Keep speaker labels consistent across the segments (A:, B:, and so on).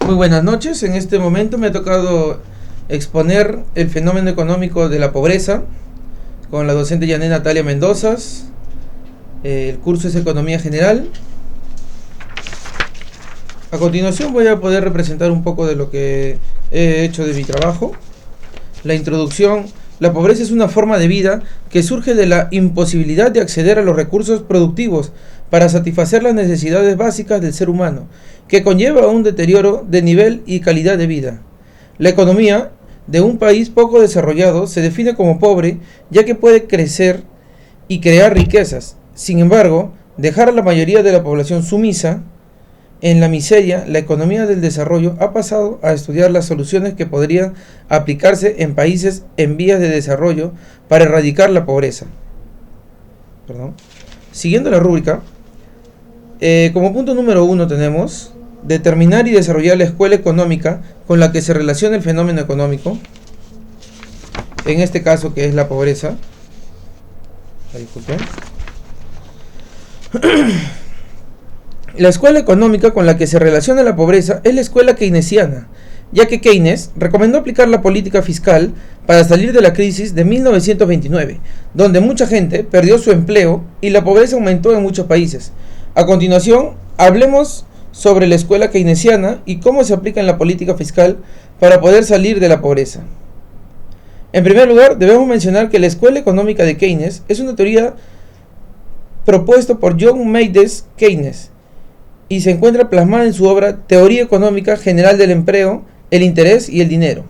A: Muy buenas noches. En este momento me ha tocado exponer el fenómeno económico de la pobreza con la docente Yané Natalia Mendoza. El curso es Economía General. A continuación voy a poder representar un poco de lo que he hecho de mi trabajo. La introducción. La pobreza es una forma de vida que surge de la imposibilidad de acceder a los recursos productivos para satisfacer las necesidades básicas del ser humano, que conlleva un deterioro de nivel y calidad de vida. La economía de un país poco desarrollado se define como pobre, ya que puede crecer y crear riquezas. Sin embargo, dejar a la mayoría de la población sumisa en la miseria, la economía del desarrollo ha pasado a estudiar las soluciones que podrían aplicarse en países en vías de desarrollo para erradicar la pobreza. Siguiendo la rúbrica, como punto número 1 tenemos determinar y desarrollar la escuela económica con la que se relaciona el fenómeno económico, en este caso que es la pobreza. Disculpen. La escuela económica con la que se relaciona la pobreza es la escuela keynesiana, ya que Keynes recomendó aplicar la política fiscal para salir de la crisis de 1929, donde mucha gente perdió su empleo y la pobreza aumentó en muchos países. A continuación, hablemos sobre la escuela keynesiana y cómo se aplica en la política fiscal para poder salir de la pobreza. En primer lugar, debemos mencionar que la escuela económica de Keynes es una teoría propuesta por John Maynard Keynes, y se encuentra plasmada en su obra Teoría Económica General del Empleo, el Interés y el Dinero.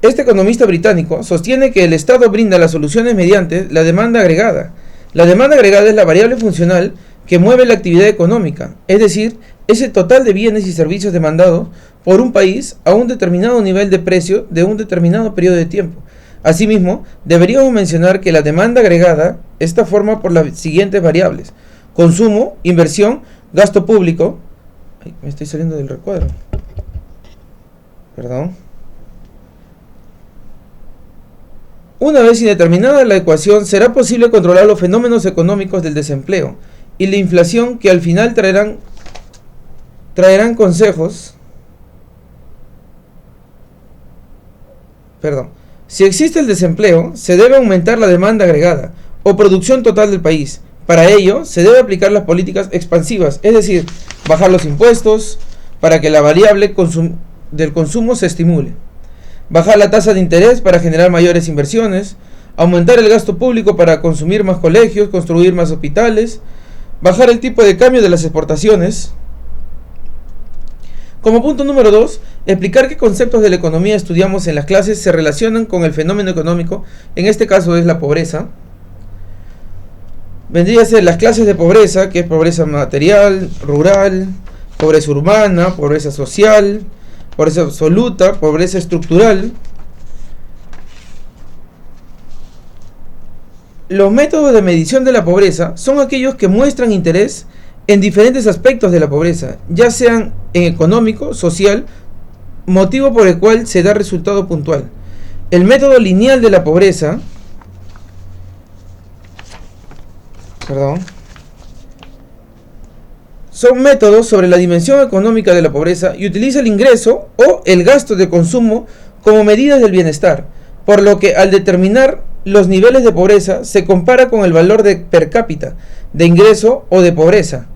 A: Este economista británico sostiene que el Estado brinda las soluciones mediante la demanda agregada. La demanda agregada es la variable funcional que mueve la actividad económica, es decir, ese total de bienes y servicios demandados por un país a un determinado nivel de precio de un determinado periodo de tiempo. Asimismo, deberíamos mencionar que la demanda agregada está formada por las siguientes variables: consumo, inversión, gasto público. Ay, me estoy saliendo del recuadro. Perdón. Una vez indeterminada la ecuación, será posible controlar los fenómenos económicos del desempleo y la inflación, que al final traerán consejos. Si existe el desempleo, se debe aumentar la demanda agregada o producción total del país. Para ello, se debe aplicar las políticas expansivas, es decir, bajar los impuestos para que la variable del consumo se estimule, bajar la tasa de interés para generar mayores inversiones, aumentar el gasto público para consumir más colegios, construir más hospitales, bajar el tipo de cambio de las exportaciones. Como punto número 2, explicar qué conceptos de la economía estudiamos en las clases se relacionan con el fenómeno económico, en este caso es la pobreza. Vendría a ser las clases de pobreza, que es pobreza material, rural, pobreza urbana, pobreza social, pobreza absoluta, pobreza estructural. Los métodos de medición de la pobreza son aquellos que muestran interés en diferentes aspectos de la pobreza, ya sean en económico, social, motivo por el cual se da resultado puntual. El método lineal de la pobreza, son métodos sobre la dimensión económica de la pobreza y utiliza el ingreso o el gasto de consumo como medidas del bienestar, por lo que al determinar los niveles de pobreza se compara con el valor de per cápita, de ingreso o de pobreza.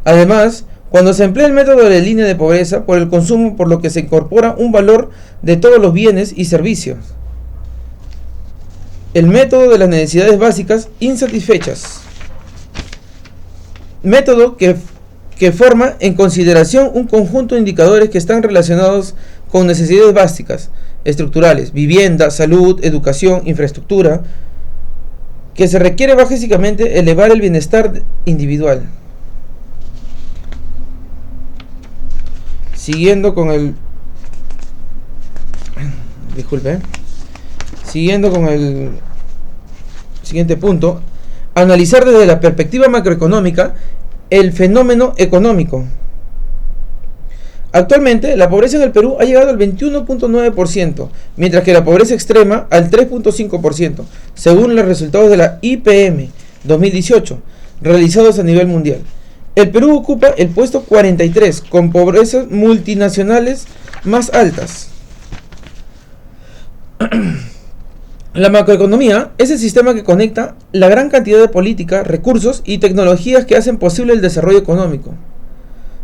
A: Además, cuando se emplea el método de línea de pobreza por el consumo, por lo que se incorpora un valor de todos los bienes y servicios. El método de las necesidades básicas insatisfechas. Método que forma en consideración un conjunto de indicadores que están relacionados con necesidades básicas, estructurales, vivienda, salud, educación, infraestructura, que se requiere básicamente elevar el bienestar individual. Siguiendo con el siguiente punto, analizar desde la perspectiva macroeconómica el fenómeno económico. Actualmente, la pobreza en el Perú ha llegado al 21.9%, mientras que la pobreza extrema al 3.5%, según los resultados de la IPM 2018, realizados a nivel mundial. El Perú ocupa el puesto 43, con pobrezas multinacionales más altas. La macroeconomía es el sistema que conecta la gran cantidad de políticas, recursos y tecnologías que hacen posible el desarrollo económico.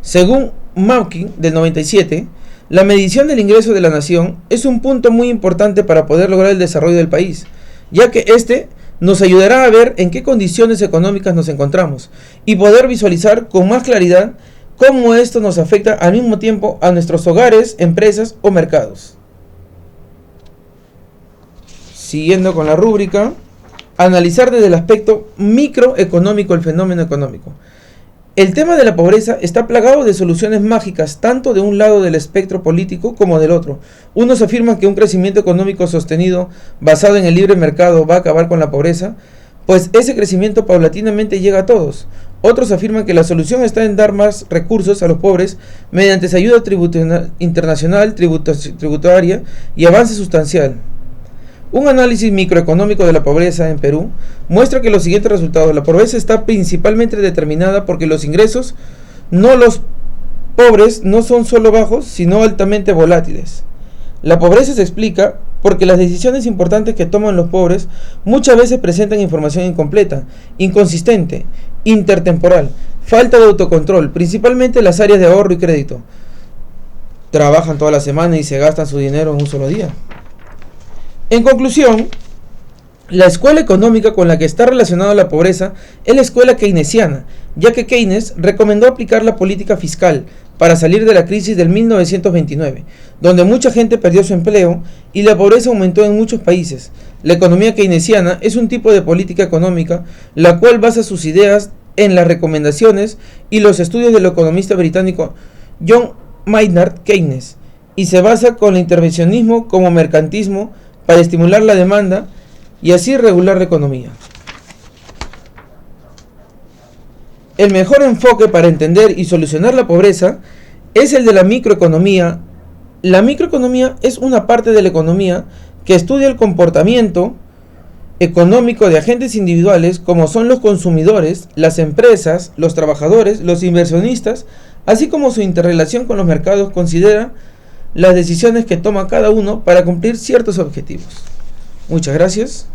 A: Según Maukin, del 97, la medición del ingreso de la nación es un punto muy importante para poder lograr el desarrollo del país, ya que este nos ayudará a ver en qué condiciones económicas nos encontramos y poder visualizar con más claridad cómo esto nos afecta al mismo tiempo a nuestros hogares, empresas o mercados. Siguiendo con la rúbrica, analizar desde el aspecto microeconómico el fenómeno económico. El tema de la pobreza está plagado de soluciones mágicas, tanto de un lado del espectro político como del otro. Unos afirman que un crecimiento económico sostenido basado en el libre mercado va a acabar con la pobreza, pues ese crecimiento paulatinamente llega a todos. Otros afirman que la solución está en dar más recursos a los pobres mediante esa ayuda internacional, tributaria y avance sustancial. Un análisis microeconómico de la pobreza en Perú muestra que los siguientes resultados. La pobreza está principalmente determinada porque los ingresos, no los pobres, no son solo bajos, sino altamente volátiles. La pobreza se explica porque las decisiones importantes que toman los pobres muchas veces presentan información incompleta, inconsistente, intertemporal, falta de autocontrol, principalmente en las áreas de ahorro y crédito. Trabajan toda la semana y se gastan su dinero en un solo día. En conclusión, la escuela económica con la que está relacionada la pobreza es la escuela keynesiana, ya que Keynes recomendó aplicar la política fiscal para salir de la crisis del 1929, donde mucha gente perdió su empleo y la pobreza aumentó en muchos países. La economía keynesiana es un tipo de política económica la cual basa sus ideas en las recomendaciones y los estudios del economista británico John Maynard Keynes, y se basa con el intervencionismo como mercantismo para estimular la demanda y así regular la economía. El mejor enfoque para entender y solucionar la pobreza es el de la microeconomía. La microeconomía es una parte de la economía que estudia el comportamiento económico de agentes individuales como son los consumidores, las empresas, los trabajadores, los inversionistas, así como su interrelación con los mercados. Considera las decisiones que toma cada uno para cumplir ciertos objetivos. Muchas gracias.